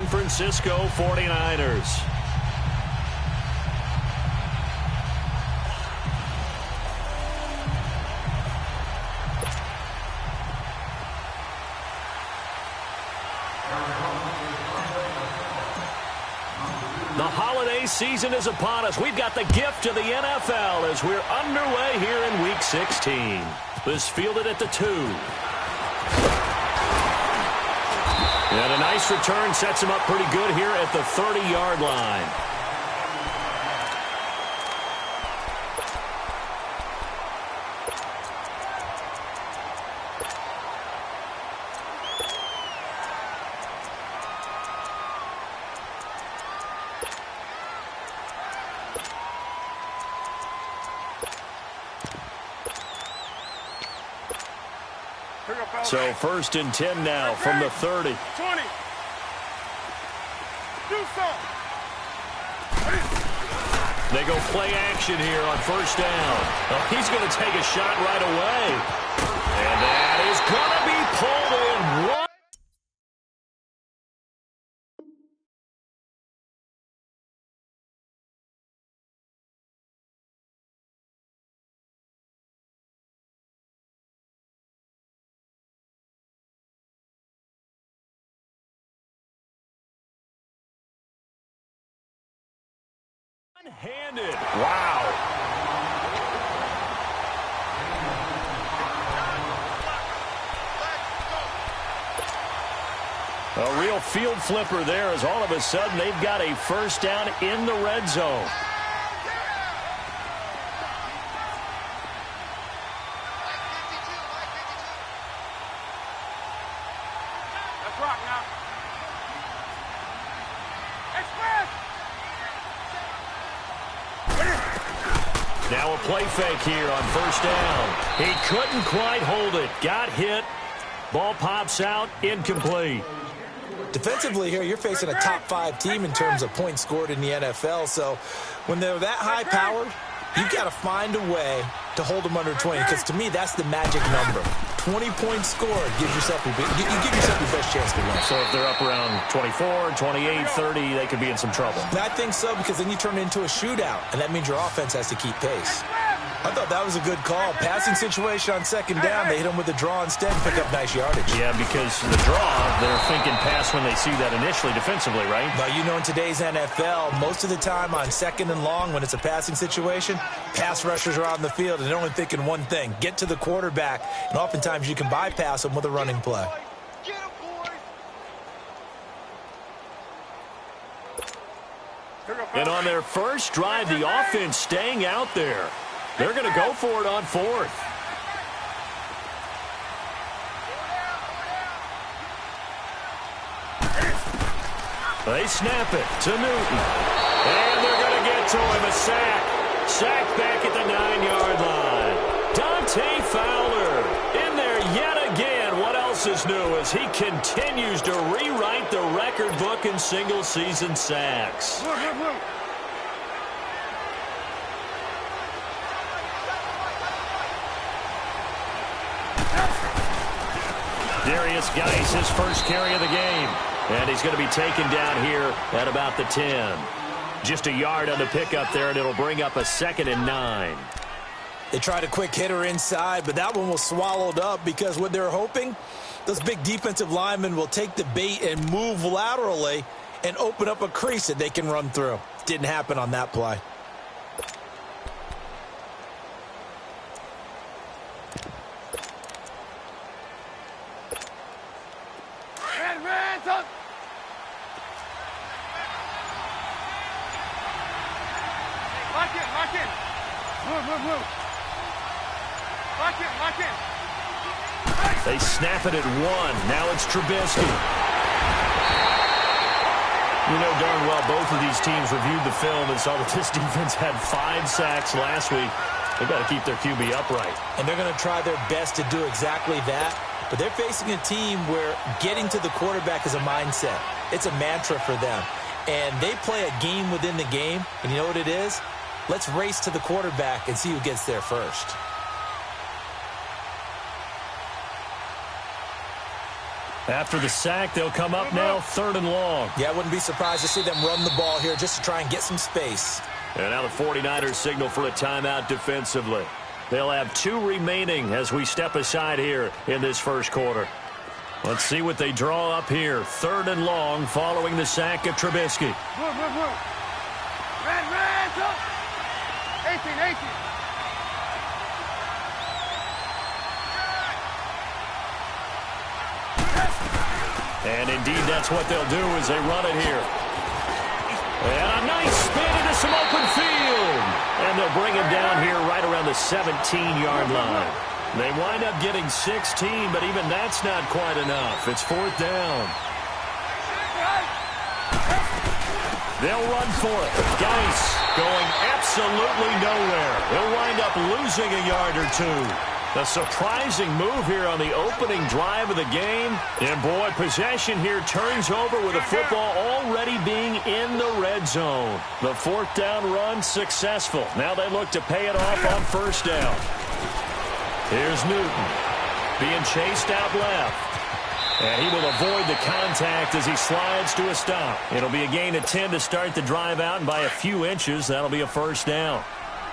Francisco 49ers. The holiday season is upon us. We've got the gift of the NFL as we're underway here in Week 16. This fielded at the 2. And a nice return sets him up pretty good here at the 30-yard line. So 1st and 10 now from the 30. 20. Do something. They go play action here on 1st down. Oh, he's going to take a shot right away. And that is going to be pulled in. What? Handed. Wow. A real field flipper there as all of a sudden they've got a 1st down in the red zone. Let's rock now. Express. Now a play fake here on 1st down. He couldn't quite hold it. Got hit. Ball pops out. Incomplete. Defensively here, you're facing a top 5 team in terms of points scored in the NFL. So when they're that high-powered, you've got to find a way to hold them under 20. Because to me, that's the magic number. 20 points scored gives yourself you give yourself your best chance to win. So if they're up around 24, 28, 30, they could be in some trouble. I think so, because then you turn it into a shootout, and that means your offense has to keep pace. I thought that was a good call. Passing situation on 2nd down, they hit him with a draw instead and pick up nice yardage. Yeah, because the draw, they're thinking pass when they see that initially defensively, right? But you know, in today's NFL, most of the time on 2nd and long, when it's a passing situation, pass rushers are out in the field, and they're only thinking one thing: get to the quarterback. And oftentimes you can bypass them with a running play. And on their first drive, the offense staying out there. They're going to go for it on 4th. They snap it to Newton. And they're going to get to him. A sack. Sack back at the 9-yard line. Dante Fowler in there yet again. What else is new as he continues to rewrite the record book in single-season sacks. Darius Geis, his first carry of the game. And he's going to be taken down here at about the 10. Just a yard on the pickup there, and it'll bring up a 2nd and 9. They tried a quick hitter inside, but that one was swallowed up because what they're hoping, those big defensive linemen will take the bait and move laterally and open up a crease that they can run through. Didn't happen on that play. They snap it at 1. Now it's Trubisky. You know darn well both of these teams reviewed the film and saw that this defense had 5 sacks last week. They've got to keep their QB upright. And they're going to try their best to do exactly that. But they're facing a team where getting to the quarterback is a mindset. It's a mantra for them. And they play a game within the game. And you know what it is? Let's race to the quarterback and see who gets there first. After the sack, they'll come up now 3rd and long. Yeah, I wouldn't be surprised to see them run the ball here just to try and get some space. And now the 49ers signal for a timeout defensively. They'll have 2 remaining as we step aside here in this first quarter. Let's see what they draw up here. 3rd and long following the sack of Trubisky. Move. Red, up. 18. And indeed, that's what they'll do as they run it here. And a nice spin into some open field. And they'll bring him down here right around the 17-yard line. They wind up getting 16, but even that's not quite enough. It's 4th down. They'll run for it. Geis going absolutely nowhere. He'll wind up losing a yard or 2. A surprising move here on the opening drive of the game. And, boy, possession here turns over with the football already being in the red zone. The 4th down run successful. Now they look to pay it off on 1st down. Here's Newton being chased out left. And he will avoid the contact as he slides to a stop. It'll be a gain of 10 to start the drive out, and by a few inches, that'll be a 1st down.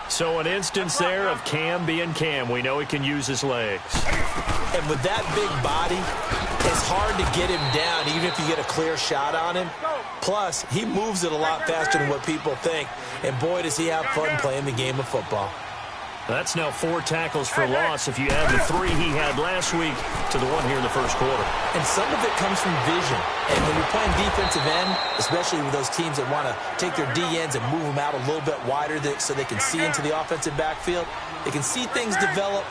So an instance there of Cam being Cam. We know he can use his legs. And with that big body, it's hard to get him down even if you get a clear shot on him. Plus, he moves it a lot faster than what people think. And boy, does he have fun playing the game of football. That's now 4 tackles for loss if you add the 3 he had last week to the 1 here in the first quarter. And some of it comes from vision. And when you're playing defensive end, especially with those teams that want to take their D ends and move them out a little bit wider so they can see into the offensive backfield, they can see things develop,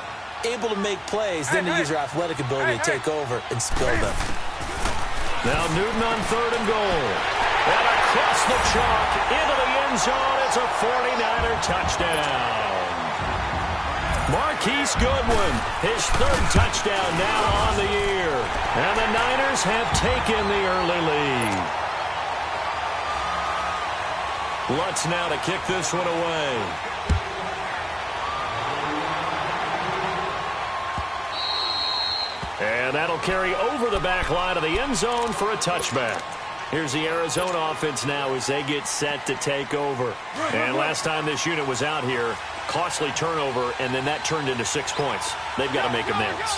able to make plays, then they use their athletic ability to take over and spill them. Now Newton on 3rd and goal. And across the chalk into the end zone. It's a 49er touchdown. Marquise Goodwin, his 3rd touchdown now on the year. And the Niners have taken the early lead. Lutz now to kick this one away. And that'll carry over the back line of the end zone for a touchback. Here's the Arizona offense now as they get set to take over. And last time this unit was out here, costly turnover, and then that turned into 6 points. They've got to make amends.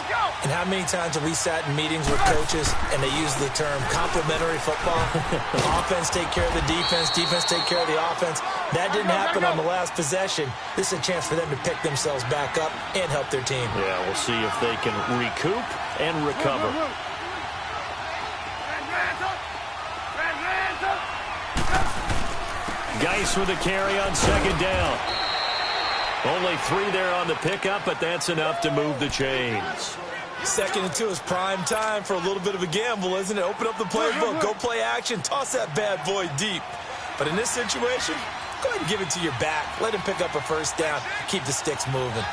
And how many times have we sat in meetings with coaches and they use the term complementary football? Offense take care of the defense, defense take care of the offense. That didn't happen on the last possession. This is a chance for them to pick themselves back up and help their team. Yeah, we'll see if they can recoup and recover. Geis with a carry on 2nd down. Only 3 there on the pickup, but that's enough to move the chains. 2nd and 2 is prime time for a little bit of a gamble, isn't it? Open up the playbook, go play action, toss that bad boy deep. But in this situation, go ahead and give it to your back. Let him pick up a 1st down, keep the sticks moving.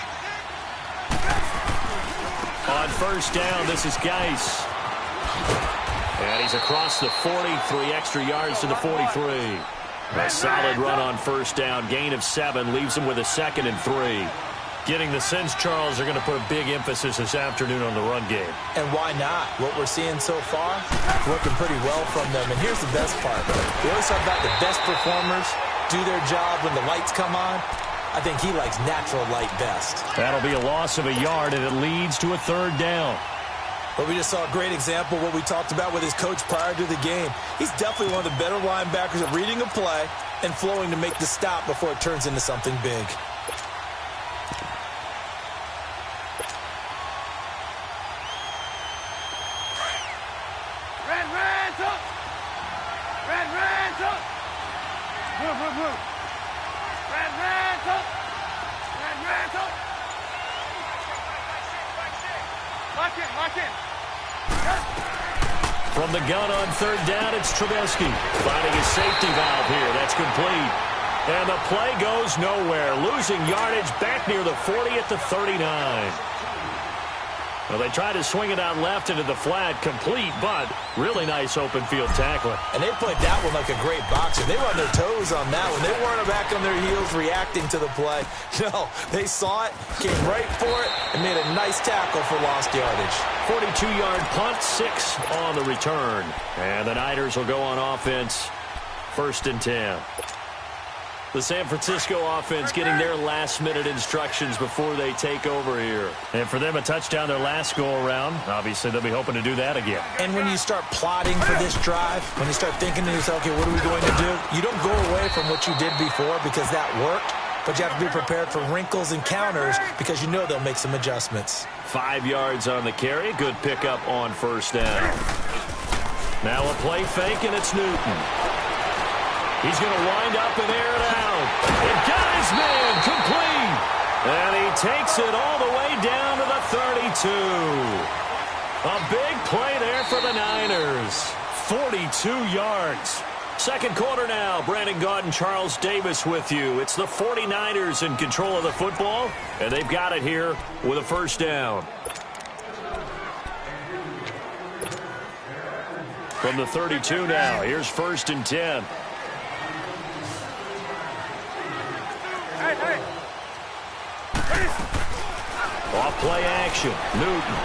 On 1st down, this is Geis. And he's across the 40, 3 extra yards to the 43. A solid run on 1st down. Gain of 7 leaves him with a 2nd and 3. Getting the sense, Charles, they're going to put a big emphasis this afternoon on the run game. And why not? What we're seeing so far, working pretty well from them. And here's the best part. We always talk about the best performers do their job when the lights come on. I think he likes natural light best. That'll be a loss of a yard, and it leads to a 3rd down. But we just saw a great example of what we talked about with his coach prior to the game. He's definitely one of the better linebackers at reading a play and flowing to make the stop before it turns into something big. From the gun on 3rd down, it's Trubisky finding his safety valve here. That's complete. And the play goes nowhere. Losing yardage back near the 40 at the 39. Well, they tried to swing it out left into the flat, complete, but really nice open field tackling. And they played that one like a great boxer. They were on their toes on that one. They weren't back on their heels reacting to the play. No, they saw it, came right for it, and made a nice tackle for lost yardage. 42-yard punt, 6 on the return. And the Niners will go on offense, 1st and 10. The San Francisco offense getting their last-minute instructions before they take over here. And for them, a touchdown their last go-around. Obviously, they'll be hoping to do that again. And when you start plotting for this drive, when you start thinking to yourself, okay, what are we going to do? You don't go away from what you did before because that worked, but you have to be prepared for wrinkles and counters because you know they'll make some adjustments. 5 yards on the carry. Good pickup on 1st down. Now a play fake, and it's Newton. He's going to wind up and air it out. It got his man complete. And he takes it all the way down to the 32. A big play there for the Niners. 42 yards. Second quarter now. Brandon Gaudin, Charles Davis with you. It's the 49ers in control of the football, and they've got it here with a 1st down. From the 32 now, here's 1st and 10. Off play action. Newton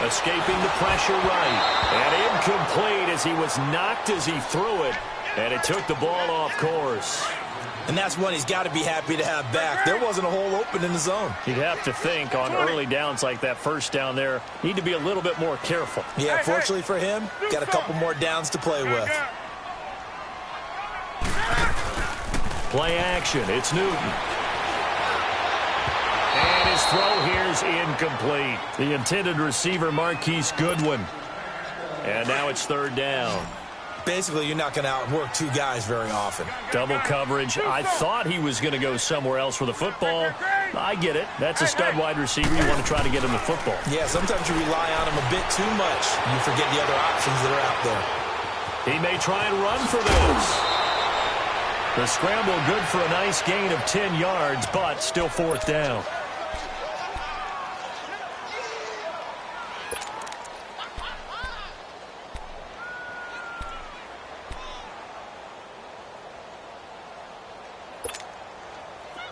escaping the pressure right. And incomplete as he was knocked as he threw it. And it took the ball off course. And that's one he's got to be happy to have back. There wasn't a hole open in the zone. You'd have to think on early downs like that 1st down there, need to be a little bit more careful. Yeah, fortunately for him, got a couple more downs to play with. Play action. It's Newton. And his throw here's incomplete. The intended receiver, Marquise Goodwin. And now it's 3rd down. Basically, you're not going to outwork 2 guys very often. Double coverage. I thought he was going to go somewhere else with the football. I get it. That's a stud wide receiver. You want to try to get him the football. Yeah, sometimes you rely on him a bit too much. You forget the other options that are out there. He may try and run for this. The scramble good for a nice gain of 10 yards, but still 4th down.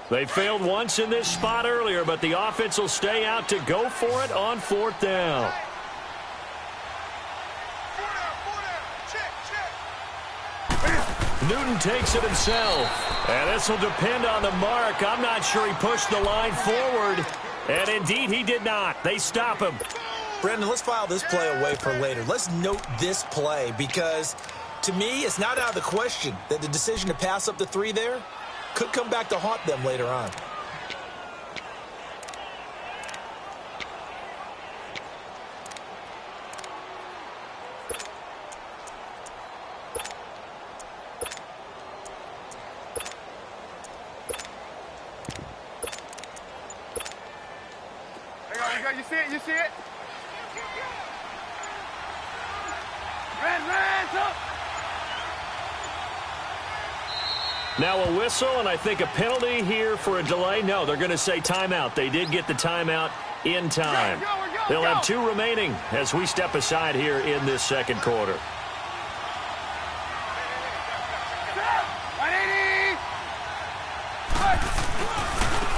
They failed once in this spot earlier, but the offense will stay out to go for it on 4th down. Newton takes it himself. And this will depend on the mark. I'm not sure he pushed the line forward. And indeed, he did not. They stop him. Brendan, let's file this play away for later. Let's note this play because, to me, it's not out of the question that the decision to pass up the 3 there could come back to haunt them later on. You see it? You see it? Red, up! Now a whistle, and I think a penalty here for a delay. No, they're going to say timeout. They did get the timeout in time. They'll have 2 remaining as we step aside here in this second quarter.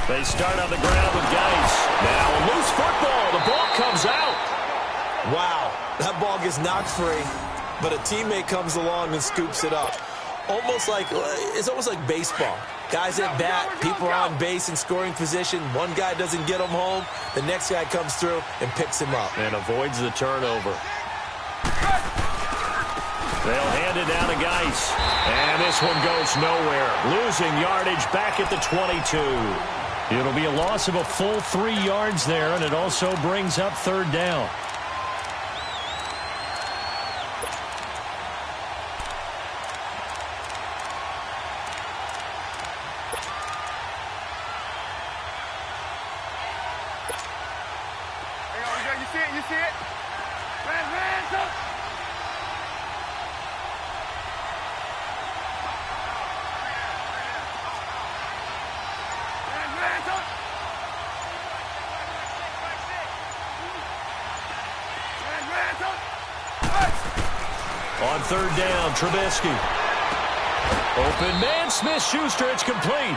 They start on the ground with Geis. Now a loose football. The ball comes out. Wow, that ball gets knocked free, but a teammate comes along and scoops it up. It's almost like baseball. Guys at bat, people are on base in scoring position. One guy doesn't get him home. The next guy comes through and picks him up. And avoids the turnover. They'll hand it down to Geis. And this one goes nowhere. Losing yardage back at the 22. It'll be a loss of a full 3 yards there, and it also brings up 3rd down. You see it? Red, up! third down. Trubisky. Open man, Smith-Schuster. It's complete.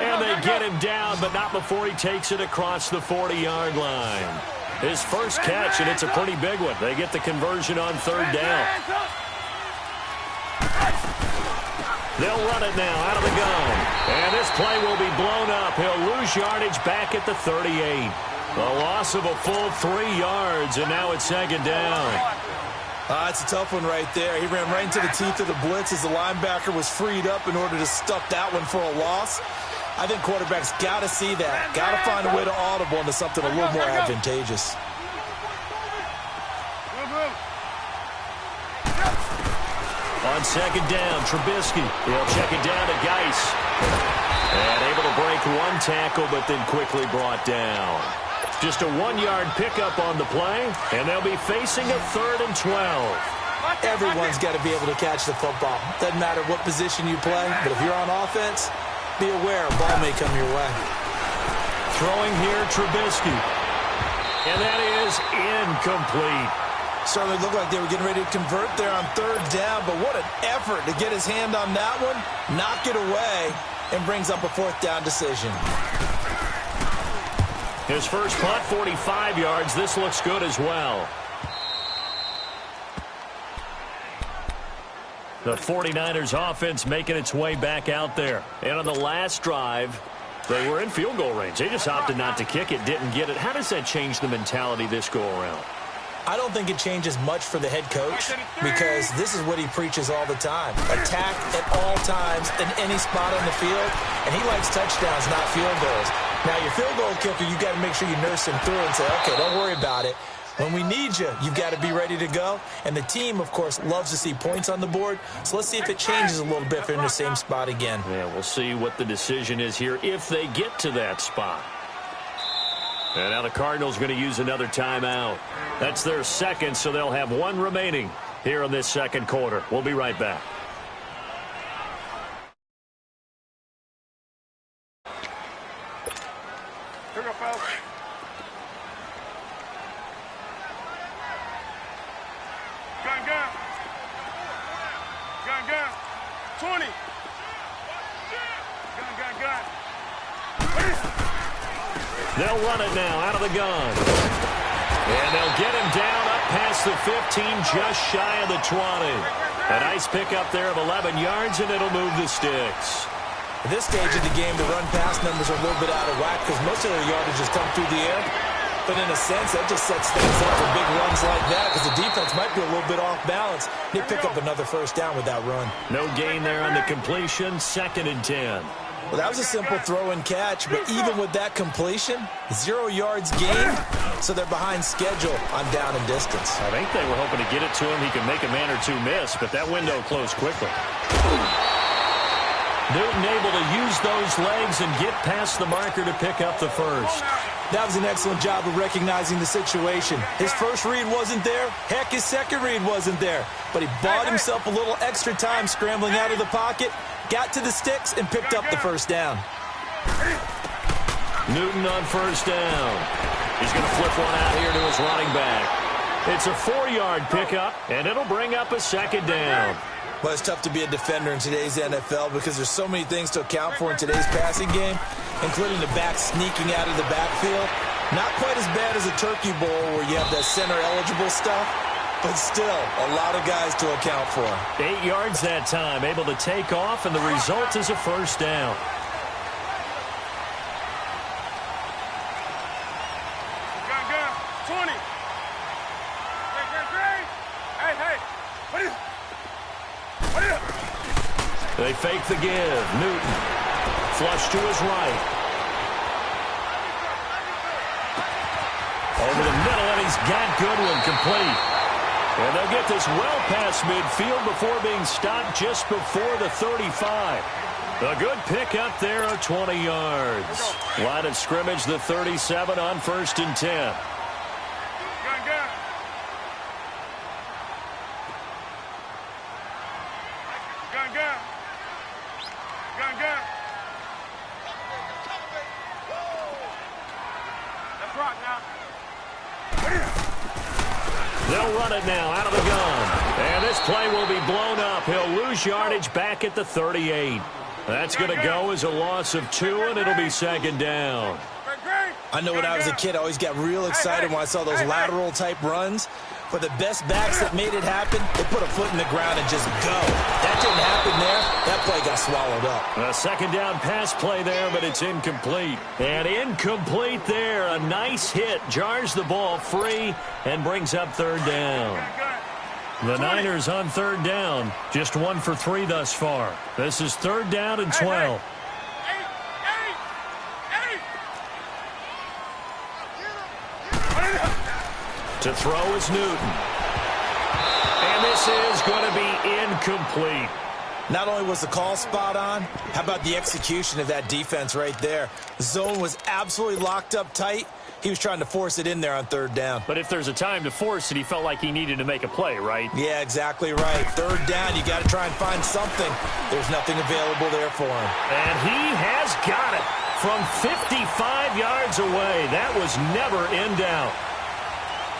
And they get him down, but not before he takes it across the 40-yard line. His first catch, and it's a pretty big one. They get the conversion on third down. They'll run it now out of the gun. And this play will be blown up. He'll lose yardage back at the 38. A loss of a full 3 yards, and now it's second down. It's a tough one right there. He ran right into the teeth of the blitz as the linebacker was freed up in order to stuff that one for a loss. I think quarterbacks got to see that. Got to find a way to audible into something a little more advantageous. On second down, Trubisky. He'll check it down to Geis. And able to break one tackle, but then quickly brought down. Just a 1-yard pickup on the play, and they'll be facing a 3rd and 12. Everyone's got to be able to catch the football. Doesn't matter what position you play, but if you're on offense, be aware a ball may come your way. Throwing here, Trubisky. And that is incomplete. Certainly looked like they were getting ready to convert there on third down, but what an effort to get his hand on that one, knock it away, and brings up a 4th down decision. His first punt, 45 yards. This looks good as well. The 49ers offense making its way back out there. And on the last drive, they were in field goal range. They just opted not to kick it, didn't get it. How does that change the mentality this go around? I don't think it changes much for the head coach because this is what he preaches all the time. Attack at all times in any spot on the field, and he likes touchdowns, not field goals. Now, your field goal kicker, you got to make sure you nurse him through and say, okay, don't worry about it. When we need you, you've got to be ready to go. And the team, of course, loves to see points on the board. So let's see if it changes a little bit if they're in the same spot again. Yeah, we'll see what the decision is here if they get to that spot. And now the Cardinals going to use another timeout. That's their second, so they'll have 1 remaining here in this second quarter. We'll be right back. Here we go, fellas. Gun, gun. Gun, gun. 20. Gun, gun, gun. They'll run it now out of the gun. And they'll get him down up past the 15, just shy of the 20. A nice pickup there of 11 yards, and it'll move the sticks. At this stage of the game, the run-pass numbers are a little bit out of whack because most of their yardage has come through the air. But in a sense, that just sets things up for big runs like that because the defense might be a little bit off balance. They pick up another first down with that run. No gain there on the completion, 2nd and 10. Well, that was a simple throw and catch, but even with that completion, 0 yards gained, so they're behind schedule on down and distance. I think they were hoping to get it to him. He could make a man or two miss, but that window closed quickly. Newton able to use those legs and get past the marker to pick up the first. That was an excellent job of recognizing the situation. His first read wasn't there. Heck, his second read wasn't there. But he bought himself a little extra time scrambling out of the pocket, got to the sticks, and picked up the first down. Newton on first down. He's going to flip one out here to his running back. It's a 4-yard pickup, and it'll bring up a second down. Well, it's tough to be a defender in today's NFL because there's so many things to account for in today's passing game, including the back sneaking out of the backfield. Not quite as bad as a turkey bowl where you have that center-eligible stuff, but still a lot of guys to account for. 8 yards that time, able to take off, and the result is a first down. Gun, gun. 20. Hey. What is it? They fake the give. Newton. Flush to his right. Over the middle, and he's got Goodwin complete. And they'll get this well past midfield before being stopped just before the 35. A good pick up there of 20 yards. Line of scrimmage, the 37 on 1st and 10. They'll run it now out of the gun. And this play will be blown up. He'll lose yardage back at the 38. That's going to go as a loss of 2, and it'll be second down. I know when I was a kid, I always got real excited when I saw those lateral-type runs. But the best backs that made it happen, they put a foot in the ground and just go. That didn't happen there. That play got swallowed up. A second down pass play there, but it's incomplete. And incomplete there. A nice hit. Jars the ball free and brings up third down. The Niners on third down. Just 1 for 3 thus far. This is third down and 12. To throw is Newton. And this is going to be incomplete. Not only was the call spot on, how about the execution of that defense right there? The zone was absolutely locked up tight. He was trying to force it in there on third down. But if there's a time to force it, he felt like he needed to make a play, right? Yeah, exactly right. Third down, you got to try and find something. There's nothing available there for him. And he has got it from 55 yards away. That was never in doubt.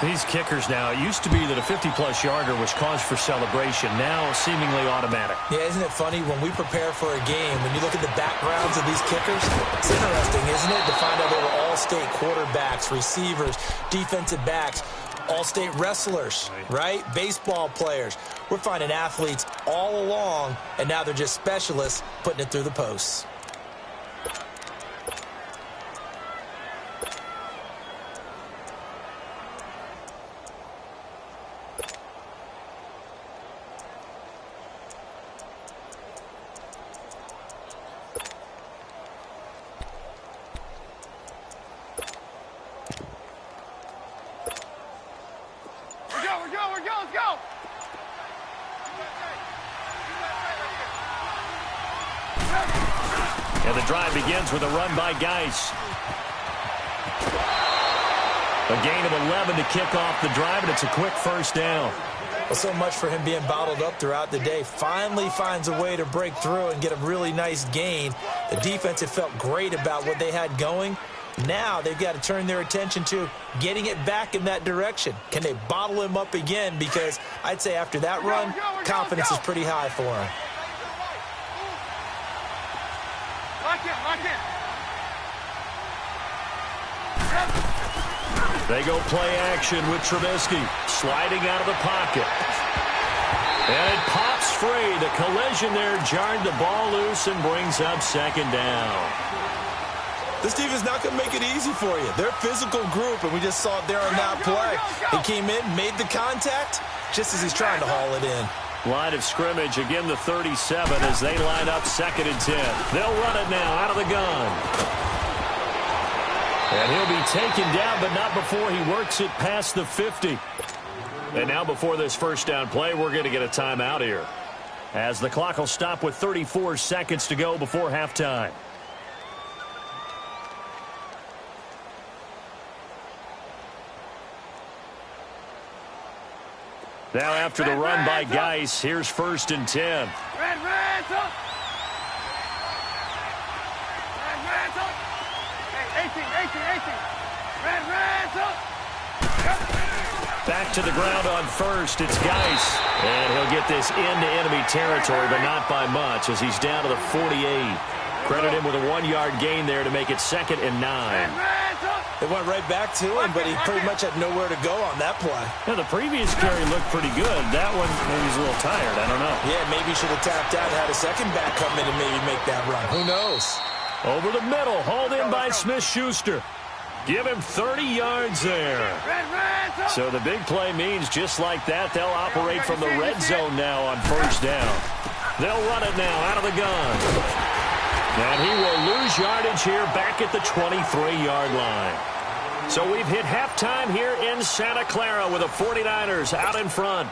These kickers now, it used to be that a 50-plus yarder was cause for celebration. Now seemingly automatic. Yeah, isn't it funny? When we prepare for a game, when you look at the backgrounds of these kickers, it's interesting, isn't it, to find out they were all-state quarterbacks, receivers, defensive backs, all-state wrestlers, right? Baseball players. We're finding athletes all along, and now they're just specialists putting it through the posts. And the drive begins with a run by Geis. A gain of 11 to kick off the drive, and it's a quick first down. Well, so much for him being bottled up throughout the day. Finally finds a way to break through and get a really nice gain. The defense had felt great about what they had going. Now they've got to turn their attention to getting it back in that direction. Can they bottle him up again? Because I'd say after that run, confidence is pretty high for him. They go play action with Trubisky, sliding out of the pocket. And it pops free. The collision there jarred the ball loose and brings up second down. This team is not going to make it easy for you. They're a physical group, and we just saw it there on that play. He came in, made the contact, just as he's trying to haul it in. Line of scrimmage, again the 37 as they line up 2nd and 10. They'll run it now out of the gun. And he'll be taken down, but not before he works it past the 50. And now before this first down play, we're going to get a timeout here, as the clock will stop with 34 seconds to go before halftime. Now after the run by Geis, here's 1st and 10. Back to the ground on first. It's Geis. And he'll get this into enemy territory, but not by much, as he's down to the 48. Credit him with a 1-yard gain there to make it 2nd and 9. They went right back to him, but he pretty much had nowhere to go on that play. Yeah, the previous carry looked pretty good. That one, maybe he's a little tired. I don't know. Yeah, maybe he should have tapped out and had a second back come in and maybe make that run. Who knows? Over the middle, hauled in by Smith-Schuster. Give him 30 yards there. So the big play means just like that, they'll operate from the red zone now on first down. They'll run it now out of the gun. And he will lose yardage here back at the 23-yard line. So we've hit halftime here in Santa Clara with the 49ers out in front.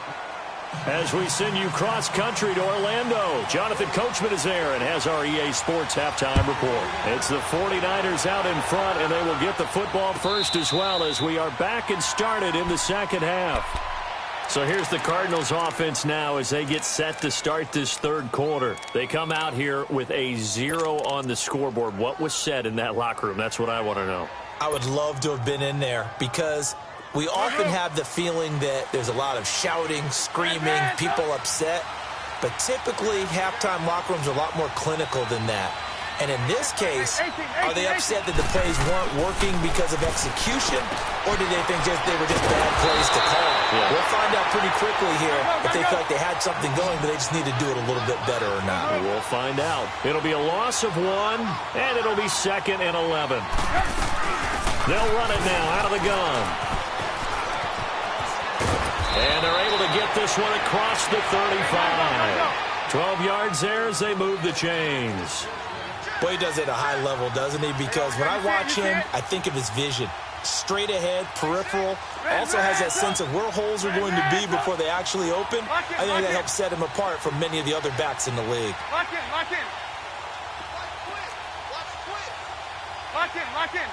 As we send you cross-country to Orlando, Jonathan Coachman is there and has our EA Sports halftime report. It's the 49ers out in front, and they will get the football first as well, as we are back and started in the second half. So here's the Cardinals offense now as they get set to start this third quarter. They come out here with a 0 on the scoreboard. What was said in that locker room? That's what I want to know. I would love to have been in there, because We often have the feeling that there's a lot of shouting, screaming, people upset. But typically, halftime locker rooms are a lot more clinical than that. And in this case, are they upset that the plays weren't working because of execution, or do they think they were just bad plays to call? Yeah. We'll find out pretty quickly here if they feel like they had something going, but they just need to do it a little bit better or not. We'll find out. It'll be a loss of 1, and it'll be 2nd and 11. They'll run it now out of the gun. And they're able to get this one across the 35. 12 yards there as they move the chains. Boy, he does it at a high level, doesn't he? Because when I watch him, I think of his vision. Straight ahead, peripheral. Also has that sense of where holes are going to be before they actually open. I think that helps set him apart from many of the other backs in the league. Lock in, lock in. Lock in, lock in.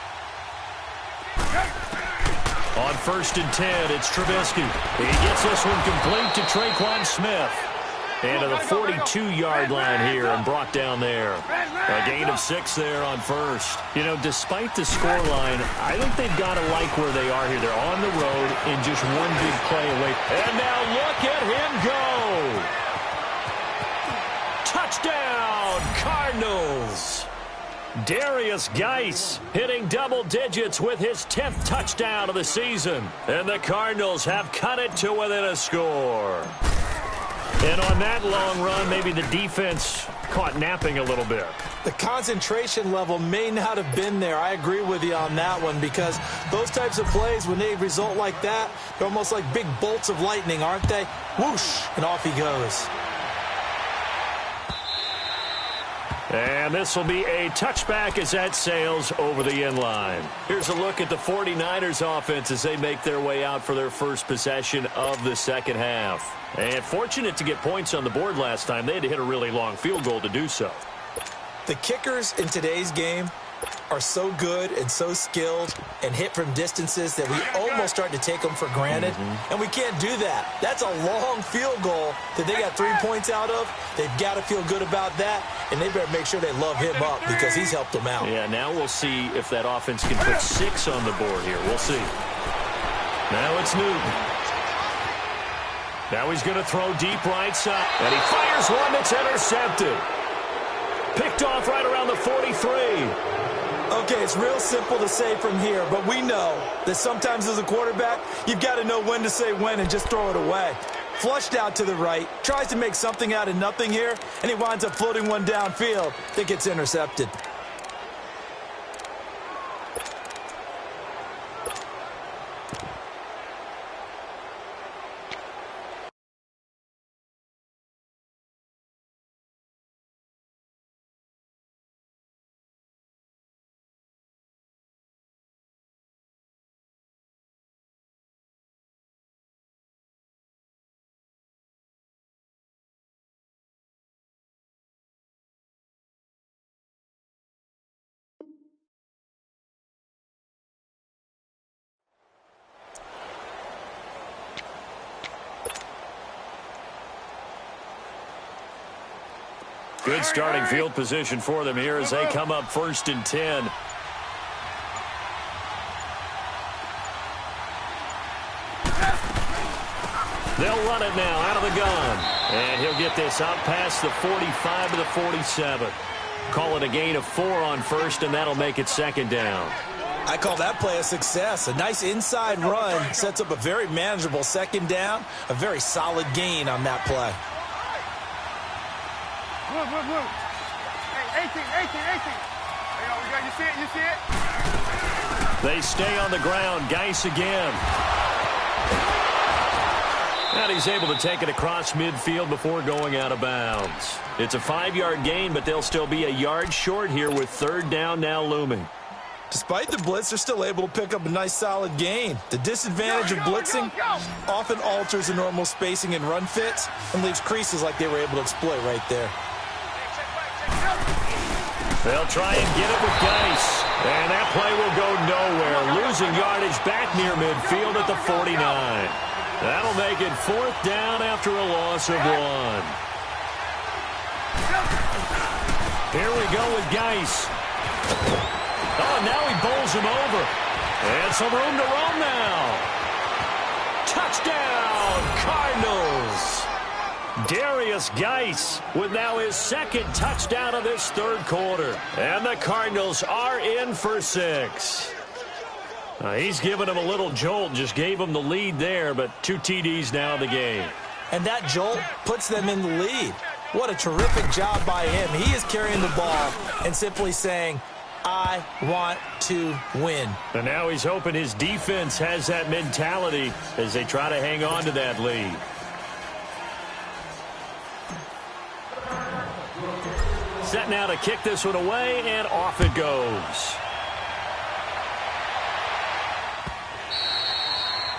On 1st and 10, it's Trubisky. He gets this one complete to Traquan Smith. And to the 42-yard line here and brought down there. A gain of 6 there on 1st. You know, despite the scoreline, I think they've got to like where they are here. They're on the road and just one big play away. And now look at him go. Touchdown, Cardinals. Darius Geis hitting double digits with his 10th touchdown of the season. And the Cardinals have cut it to within a score. And on that long run, maybe the defense caught napping a little bit. The concentration level may not have been there. I agree with you on that one, because those types of plays, when they result like that, they're almost like big bolts of lightning, aren't they? Whoosh, and off he goes. And this will be a touchback as that sails over the end line. Here's a look at the 49ers offense as they make their way out for their first possession of the second half. And fortunate to get points on the board last time. They had to hit a really long field goal to do so. The kickers in today's game are so good and so skilled and hit from distances that we almost start to take them for granted. And we can't do that. That's a long field goal that they got 3 points out of. They've got to feel good about that, and they better make sure they love him up because he's helped them out. Yeah, now we'll see if that offense can put 6 on the board here. We'll see. Now it's Newton. Now he's going to throw deep right side, and he fires one that's intercepted. Picked off right around the 43. Okay, it's real simple to say from here, but we know that sometimes as a quarterback, you've got to know when to say when and just throw it away. Flushed out to the right, tries to make something out of nothing here, and he winds up floating one downfield that gets intercepted. Good starting field position for them here as they come up 1st and 10. They'll run it now out of the gun. And he'll get this out past the 45 to the 47. Call it a gain of 4 on 1st, and that'll make it 2nd down. I call that play a success. A nice inside run sets up a very manageable 2nd down. A very solid gain on that play. Move. Hey, 18. There you go, we got, you see it? They stay on the ground. Geis again. And he's able to take it across midfield before going out of bounds. It's a 5-yard gain, but they'll still be a yard short here with 3rd down now looming. Despite the blitz, they're still able to pick up a nice solid gain. The disadvantage of blitzing often alters the normal spacing and run fits and leaves creases like they were able to exploit right there. They'll try and get it with Geis. And that play will go nowhere. Losing yardage back near midfield at the 49. That'll make it 4th down after a loss of 1. Here we go with Geis. Oh, now he bowls him over. And some room to roam now. Touchdown, Cardinals. Darius Geis with now his second touchdown of this third quarter. And the Cardinals are in for 6. He's given them a little jolt, just gave them the lead there, but 2 TDs now in the game. And that jolt puts them in the lead. What a terrific job by him. He is carrying the ball and simply saying, I want to win. And now he's hoping his defense has that mentality as they try to hang on to that lead. Set now to kick this one away, and off it goes.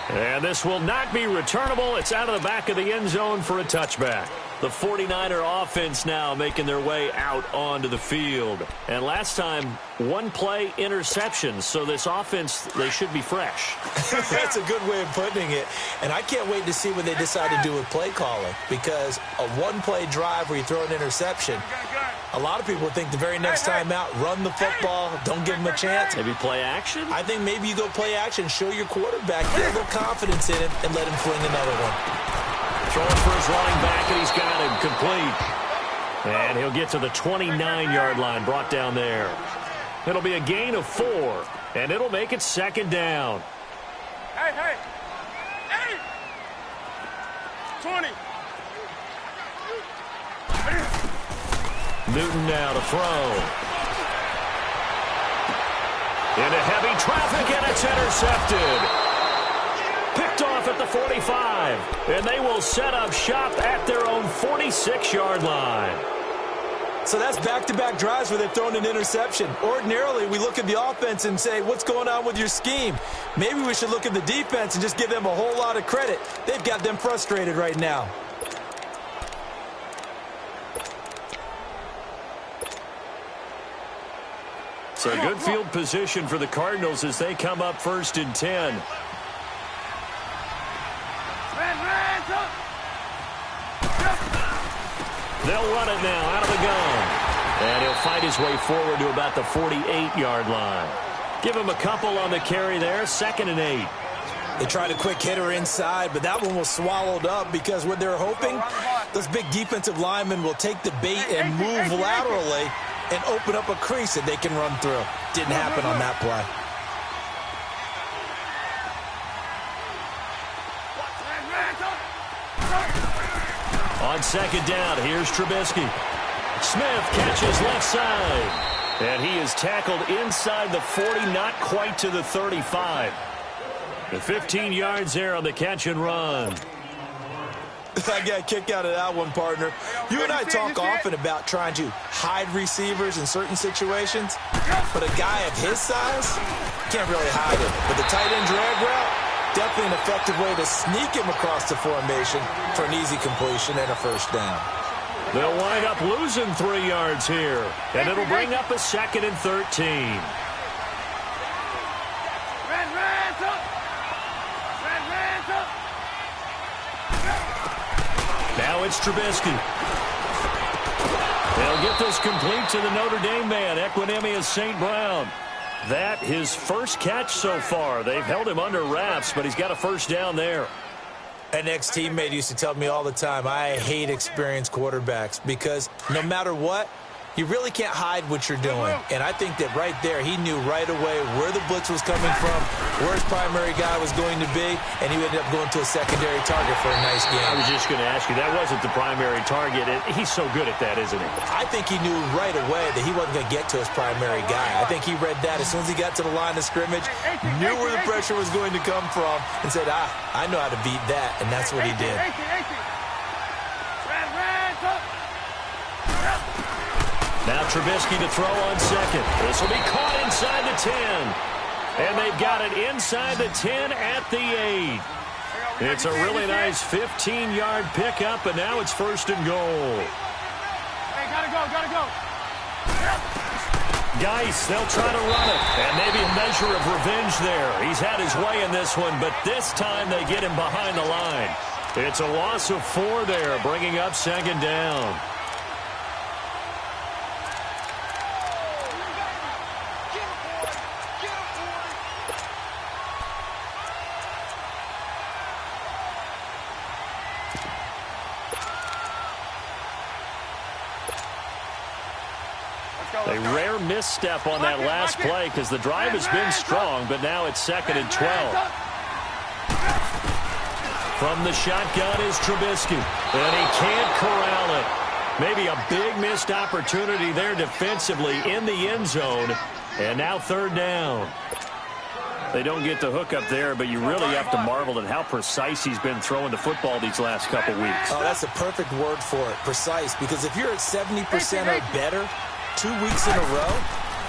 And this will not be returnable. It's out of the back of the end zone for a touchback. The 49er offense now making their way out onto the field. And last time, 1 play interception. So this offense, they should be fresh. That's a good way of putting it. And I can't wait to see what they decide to do with play calling. Because a 1-play drive where you throw an interception, a lot of people think the very next time out, run the football, don't give them a chance. Maybe play action? I think maybe you go play action, show your quarterback, get a little confidence in him, and let him fling another one. Throwing for his running back, and he's got him complete. And he'll get to the 29-yard line, brought down there. It'll be a gain of 4, and it'll make it second down. Hey! 20. Newton now to throw. Into heavy traffic, and it's intercepted. Picked off at the 45, and they will set up shop at their own 46-yard line. So that's back-to-back drives where they've thrown an interception. Ordinarily, we look at the offense and say, what's going on with your scheme? Maybe we should look at the defense and just give them a whole lot of credit. They've got them frustrated right now. So good field position for the Cardinals as they come up 1st and 10. They'll run it now out of the gun. And he'll fight his way forward to about the 48-yard line. Give him a couple on the carry there, 2nd and 8. They tried a quick hitter inside, but that one was swallowed up because what they're hoping, those big defensive linemen will take the bait and move laterally and open up a crease that they can run through. Didn't happen on that play. On 2nd down, here's Trubisky. Smith catches left side. And he is tackled inside the 40, not quite to the 35. The 15 yards there on the catch and run. I got a kick out of that one, partner. You and I talk often about trying to hide receivers in certain situations, but a guy of his size can't really hide it. But the tight end drag route, definitely an effective way to sneak him across the formation for an easy completion and a first down. They'll wind up losing 3 yards here, and it'll bring up a 2nd and 13. Now it's Trubisky. They'll get this complete to the Notre Dame man, Equinemius St. Brown. That his first catch so far. They've held him under wraps, but he's got a first down there. An ex-teammate used to tell me all the time, I hate experienced quarterbacks because no matter what, you really can't hide what you're doing. And I think that right there, he knew right away where the blitz was coming from, where his primary guy was going to be, and he ended up going to a secondary target for a nice game. I was just going to ask you, that wasn't the primary target. He's so good at that, isn't he? I think he knew right away that he wasn't going to get to his primary guy. I think he read that as soon as he got to the line of scrimmage, knew where the pressure was going to come from, and said, I know how to beat that, and that's what he did. Now Trubisky to throw on 2nd. This will be caught inside the 10. And they've got it inside the 10 at the 8. It's a really nice 15-yard pickup, and now it's 1st and goal. Hey, gotta go. Geis, they'll try to run it. And maybe a measure of revenge there. He's had his way in this one, but this time they get him behind the line. It's a loss of 4 there, bringing up 2nd down. A rare misstep on that last play because the drive has been strong, but now it's 2nd and 12. From the shotgun is Trubisky, and he can't corral it. Maybe a big missed opportunity there defensively in the end zone, and now 3rd down. They don't get the hook up there, but you really have to marvel at how precise he's been throwing the football these last couple weeks. Oh, that's a perfect word for it, precise, because if you're at 70% or better 2 weeks in a row,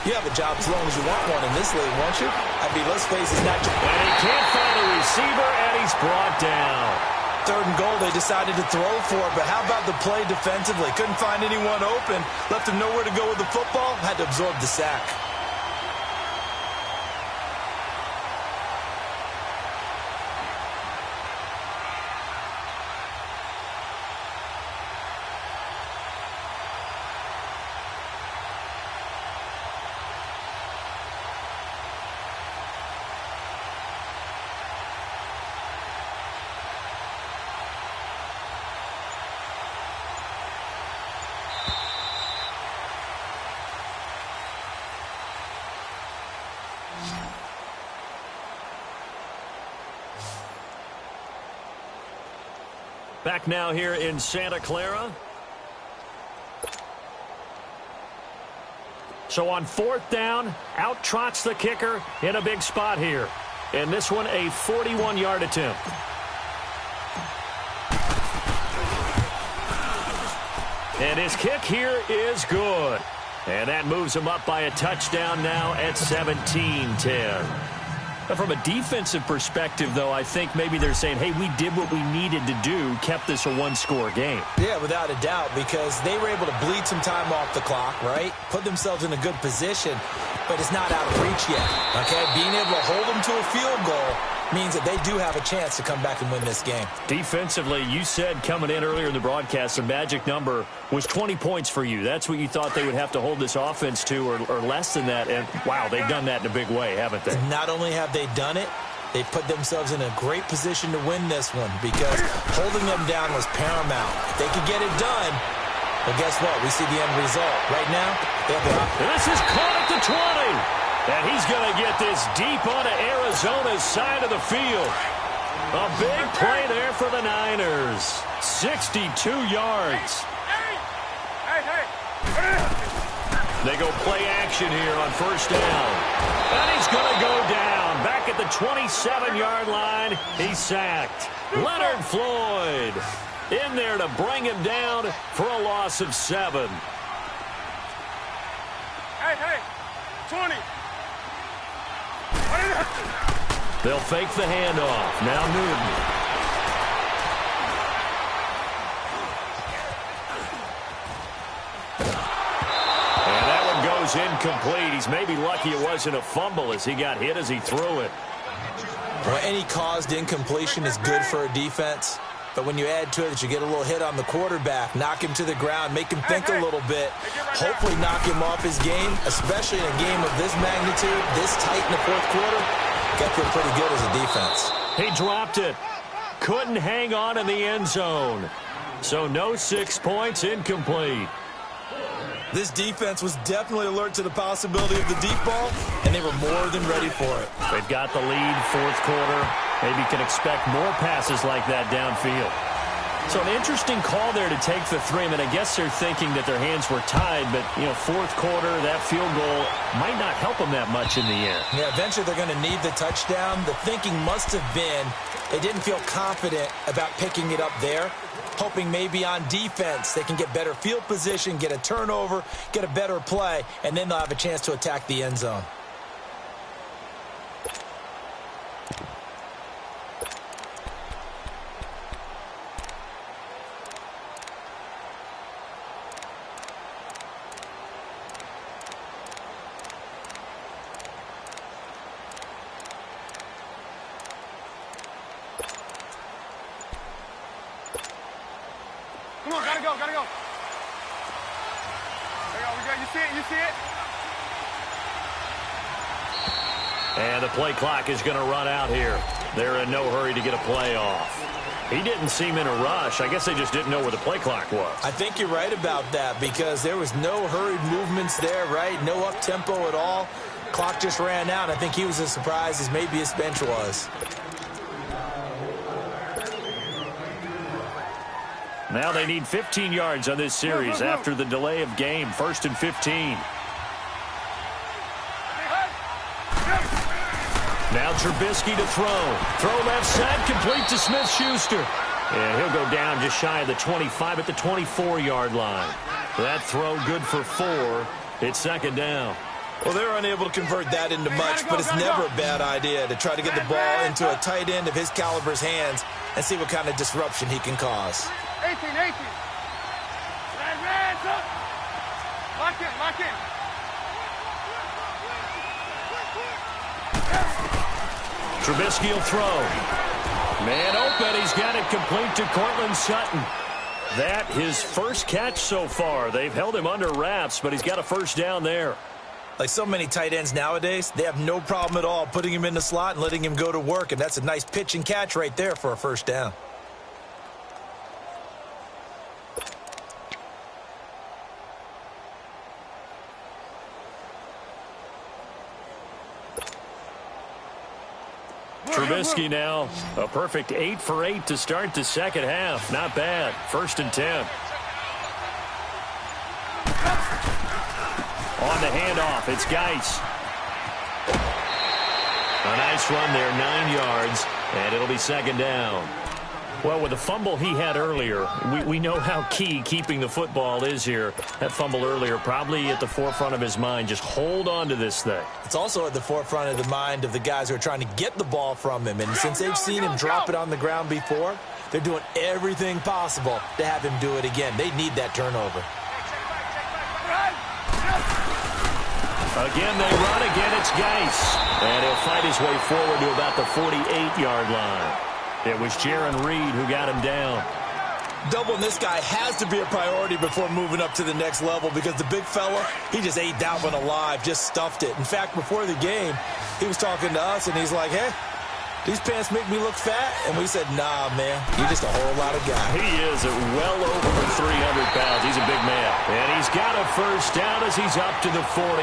you have a job as long as you want one in this league, won't you? I mean, let's face it, it's not just... And he can't find a receiver, and he's brought down. 3rd and goal, they decided to throw for it, but how about the play defensively? Couldn't find anyone open, left him nowhere to go with the football, had to absorb the sack. Back now here in Santa Clara. So on 4th down, out trots the kicker in a big spot here. And this one, a 41-yard attempt. And his kick here is good. And that moves him up by a touchdown now at 17-10. From a defensive perspective, though, I think maybe they're saying, hey, we did what we needed to do, kept this a one-score game. Yeah, without a doubt, because they were able to bleed some time off the clock, right? Put themselves in a good position, but it's not out of reach yet, okay? Being able to hold them to a field goal means that they do have a chance to come back and win this game. Defensively, you said coming in earlier in the broadcast, the magic number was 20 points for you. That's what you thought they would have to hold this offense to, or less than that. And, wow, they've done that in a big way, haven't they? Not only have they done it, they put themselves in a great position to win this one because holding them down was paramount. If they could get it done, well, guess what? We see the end result. Right now, they have the option. This is caught at the 20. And he's going to get this deep onto Arizona's side of the field. A big play there for the Niners. 62 yards. They go play action here on 1st down. And he's going to go down. Back at the 27-yard line, he's sacked. Leonard Floyd in there to bring him down for a loss of 7. Hey, 20. They'll fake the handoff. Now Newton. And that one goes incomplete. He's maybe lucky it wasn't a fumble as he got hit as he threw it. Well, any caused incompletion is good for a defense. But when you add to it that you get a little hit on the quarterback, knock him to the ground, make him think a little bit, hopefully knock him off his game, especially in a game of this magnitude, this tight in the 4th quarter, got to feel pretty good as a defense. He dropped it. Couldn't hang on in the end zone. So no 6 points, incomplete. This defense was definitely alert to the possibility of the deep ball, and they were more than ready for it. They've got the lead, 4th quarter. Maybe can expect more passes like that downfield. So an interesting call there to take the 3. I mean, I guess they're thinking that their hands were tied, but, 4th quarter, that field goal might not help them that much in the end. Yeah, eventually they're going to need the touchdown. The thinking must have been they didn't feel confident about picking it up there, hoping maybe on defense they can get better field position, get a turnover, get a better play, and then they'll have a chance to attack the end zone. Come on, gotta go. There you go, we good. You see it? And the play clock is going to run out here. They're in no hurry to get a play off. He didn't seem in a rush. I guess they just didn't know where the play clock was. I think you're right about that because there was no hurried movements there, right? No up-tempo at all. Clock just ran out. I think he was as surprised as maybe his bench was. Now they need 15 yards on this series after the delay of game. 1st and 15. Now Trubisky to throw. Throw left side, complete to Smith-Schuster. And he'll go down just shy of the 25 at the 24-yard line. That throw good for 4. It's 2nd down. Well, they're unable to convert that into much, but it's never a bad idea to try to get the ball into a tight end of his caliber's hands and see what kind of disruption he can cause. 18. Lock in. Trubisky will throw. Man open. He's got it complete to Cortland Sutton. That his first catch so far. They've held him under wraps, but he's got a 1st down there. Like so many tight ends nowadays, they have no problem at all putting him in the slot and letting him go to work, and that's a nice pitch and catch right there for a 1st down. Trubisky now, a perfect 8 for 8 to start the 2nd half. Not bad. 1st and 10. On the handoff, it's Geis. A nice run there, 9 yards, and it'll be 2nd down. Well, with the fumble he had earlier, we know how key keeping the football is here. That fumble earlier probably at the forefront of his mind. Just hold on to this thing. It's also at the forefront of the mind of the guys who are trying to get the ball from him. And since they've seen him drop it on the ground before, they're doing everything possible to have him do it again. They need that turnover. Again, they run. Again, it's Geis. And he'll fight his way forward to about the 48-yard line. It was Jaron Reed who got him down. Doubling this guy has to be a priority before moving up to the next level because the big fella, he just ate that one alive, just stuffed it. In fact, before the game, he was talking to us, and he's like, hey, these pants make me look fat? And we said, nah, man, you're just a whole lot of guy. He is at well over 300 pounds. He's a big man. And he's got a 1st down as he's up to the 48.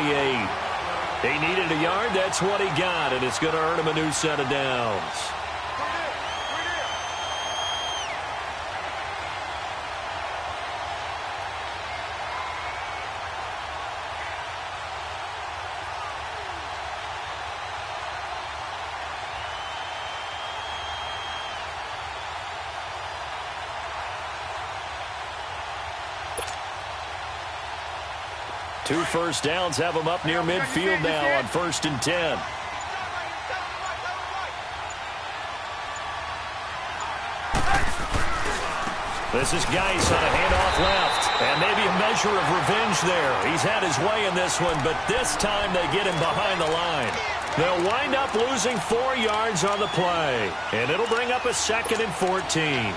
He needed a yard. That's what he got, and it's going to earn him a new set of downs. Two 1st downs have him up near midfield now on 1st and 10. This is Geis on a handoff left. And maybe a measure of revenge there. He's had his way in this one, but this time they get him behind the line. They'll wind up losing 4 yards on the play. And it'll bring up a 2nd and 14.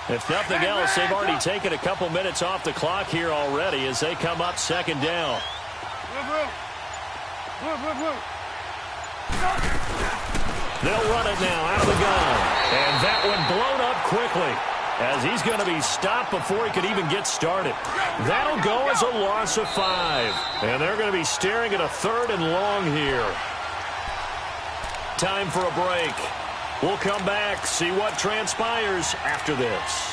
If nothing else, they've already taken a couple minutes off the clock here already as they come up 2nd down. They'll run it now out of the gun. And that one blown up quickly as he's going to be stopped before he could even get started. That'll go as a loss of 5. And they're going to be staring at a 3rd and long here. Time for a break. We'll come back, see what transpires after this.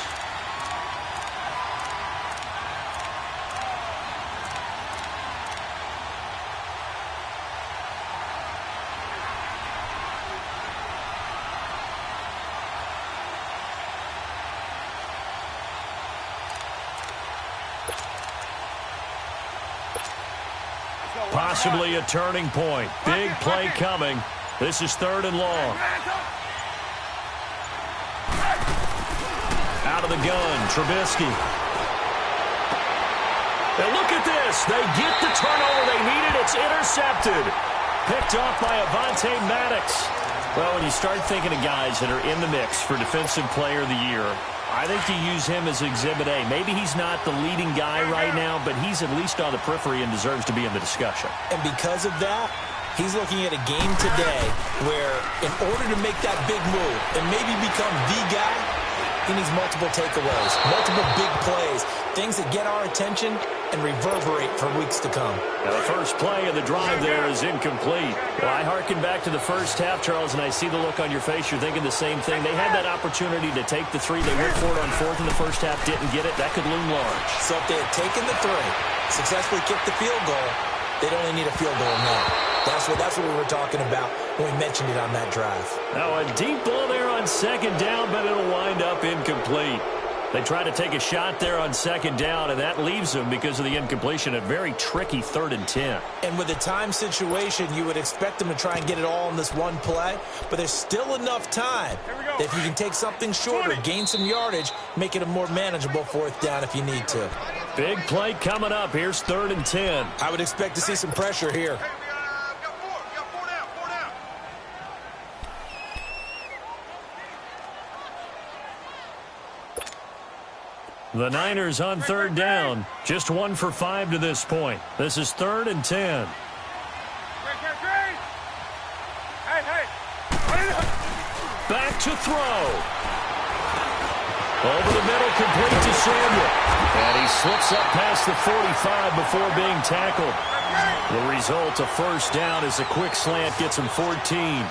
Possibly a turning point. Big play coming. This is 3rd and long. Out of the gun, Trubisky. And look at this. They get the turnover they needed. It's intercepted. Picked off by Avonte Maddox. Well, when you start thinking of guys that are in the mix for Defensive Player of the Year, I think you use him as Exhibit A. Maybe he's not the leading guy right now, but he's at least on the periphery and deserves to be in the discussion. And because of that, he's looking at a game today where in order to make that big move and maybe become the guy, he needs multiple takeaways, multiple big plays, things that get our attention and reverberate for weeks to come. Now, the first play of the drive there is incomplete. Well, I hearken back to the first half, Charles, and I see the look on your face. You're thinking the same thing. They had that opportunity to take the three. They went for it on fourth in the first half, didn't get it. That could loom large. So if they had taken the three, successfully kicked the field goal, they'd only need a field goal now. That's what we were talking about when we mentioned it on that drive. Now, a deep ball there on second down, but it'll wind up incomplete. They try to take a shot there on second down, and that leaves them, because of the incompletion, a very tricky 3rd and 10. And with the time situation, you would expect them to try and get it all in this one play, but there's still enough time that if you can take something shorter, gain some yardage, make it a more manageable 4th down if you need to. Big play coming up. Here's 3rd and 10. I would expect to see some pressure here. The Niners on 3rd down. Just 1 for 5 to this point. This is 3rd and 10. Back to throw. Over the middle, complete to Samuel. And he slips up past the 45 before being tackled. The result, a first down, as a quick slant gets him 14.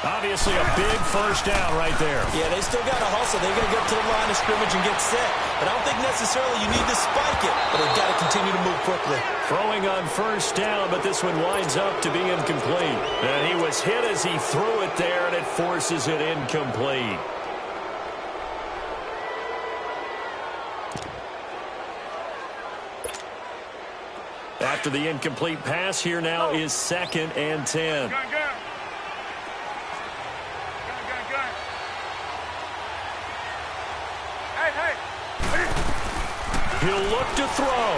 Obviously a big first down right there. Yeah, they still got to hustle. They're going to get to the line of scrimmage and get set. But I don't think necessarily you need to spike it, but they've got to continue to move quickly. Throwing on first down, but this one winds up to be incomplete. And he was hit as he threw it there, and it forces it incomplete. After the incomplete pass, here now is 2nd and 10. He'll look to throw.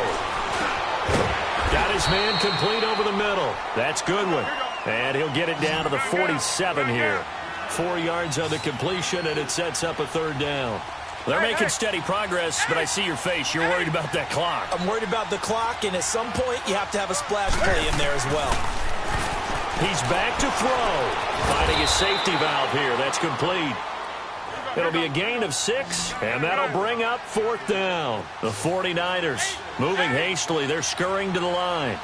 Got his man complete over the middle. That's Goodwin. And he'll get it down to the 47 here. 4 yards on the completion, and it sets up a 3rd down. They're making steady progress, but I see your face. You're worried about that clock. I'm worried about the clock, and at some point, you have to have a splash play in there as well. He's back to throw. Finding his safety valve here. That's complete. It'll be a gain of 6, and that'll bring up 4th down. The 49ers moving hastily. They're scurrying to the line.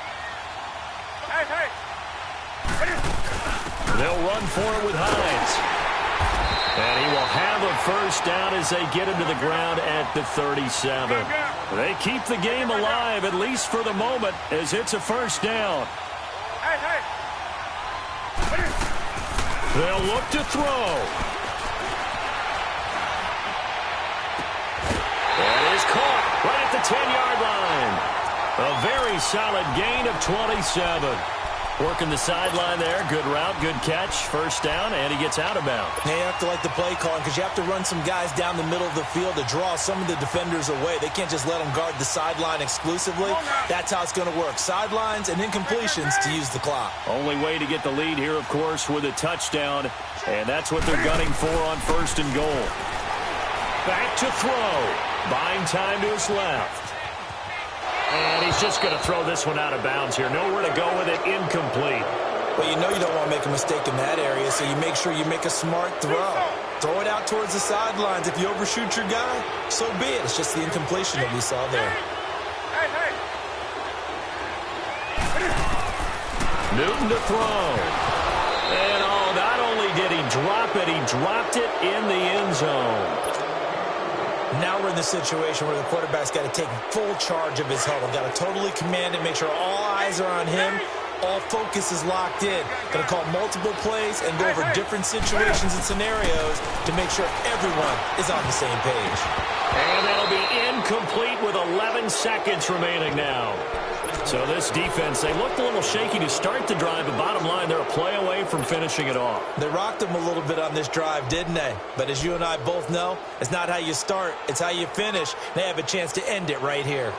They'll run for it with Hines. And he will have a first down as they get him to the ground at the 37. They keep the game alive, at least for the moment, as it's a first down. They'll look to throw. And is caught right at the 10-yard line. A very solid gain of 27. Working the sideline there. Good route, good catch. First down, and he gets out of bounds. Now you have to like the play calling because you have to run some guys down the middle of the field to draw some of the defenders away. They can't just let them guard the sideline exclusively. That's how it's going to work. Sidelines and incompletions to use the clock. Only way to get the lead here, of course, with a touchdown. And that's what they're gunning for on 1st and goal. Back to throw. Buying time to his left. And he's just going to throw this one out of bounds here. Nowhere to go with it. Incomplete. Well, you know you don't want to make a mistake in that area, so you make sure you make a smart throw. Throw it out towards the sidelines. If you overshoot your guy, so be it. It's just the incompletion that we saw there. Newton to throw. And not only did he drop it, he dropped it in the end zone. Now we're in the situation where the quarterback's got to take full charge of his huddle. Got to totally command it, make sure all eyes are on him. All focus is locked in. Going to call multiple plays and go over different situations and scenarios to make sure everyone is on the same page. And that'll be incomplete with 11 seconds remaining now. So this defense, they looked a little shaky to start the drive, but bottom line, they're a play away from finishing it off. They rocked them a little bit on this drive, didn't they? But as you and I both know, it's not how you start, it's how you finish. They have a chance to end it right here.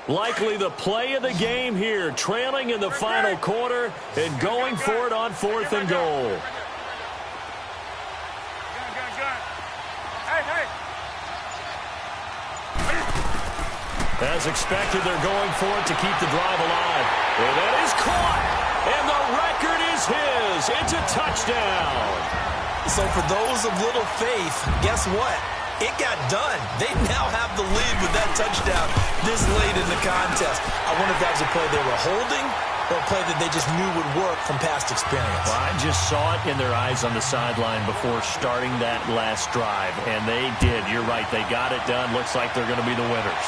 Likely the play of the game here, trailing in the final quarter and going for it on 4th and goal. As expected, they're going for it to keep the drive alive. And that is caught. And the record is his. It's a touchdown. So for those of little faith, guess what? It got done. They now have the lead with that touchdown this late in the contest. I wonder if that was a play they were holding or a play that they just knew would work from past experience. Well, I just saw it in their eyes on the sideline before starting that last drive, and they did. You're right. They got it done. Looks like they're going to be the winners.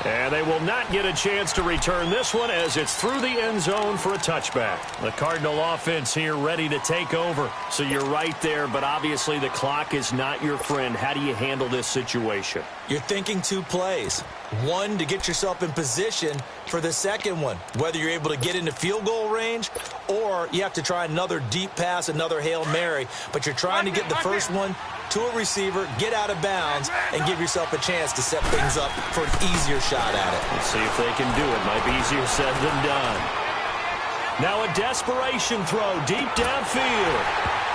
And they will not get a chance to return this one as it's through the end zone for a touchback. The Cardinal offense here ready to take over. So you're right there, but obviously the clock is not your friend. How do you handle this situation? You're thinking 2 plays. One, to get yourself in position for the second one, whether you're able to get into field goal range or you have to try another deep pass, another Hail Mary. But you're trying to get the first one to a receiver, get out of bounds, and give yourself a chance to set things up for an easier shot at it. Let's see if they can do it. Might be easier said than done. Now a desperation throw deep downfield.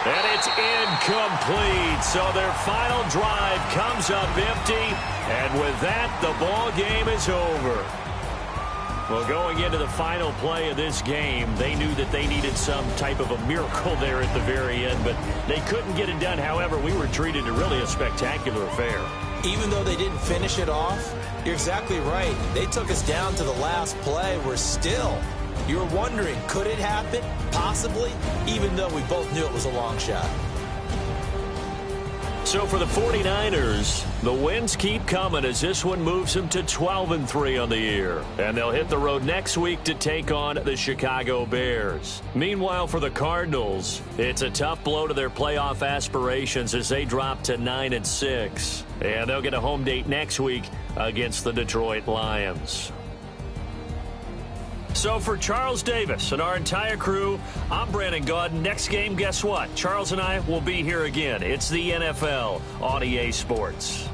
And it's incomplete. So their final drive comes up empty. And with that, the ball game is over. Well, going into the final play of this game, they knew that they needed some type of a miracle there at the very end, but they couldn't get it done. However, we were treated to really a spectacular affair. Even though they didn't finish it off, you're exactly right. They took us down to the last play. We're still, you're wondering, could it happen? Possibly, even though we both knew it was a long shot. So for the 49ers, the wins keep coming as this one moves them to 12-3 on the year. And they'll hit the road next week to take on the Chicago Bears. Meanwhile, for the Cardinals, it's a tough blow to their playoff aspirations as they drop to 9-6. And they'll get a home date next week against the Detroit Lions. So for Charles Davis and our entire crew, I'm Brandon Gaudin. Next game, guess what? Charles and I will be here again. It's the NFL on EA Sports.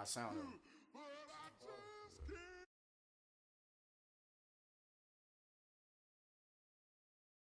I sound him.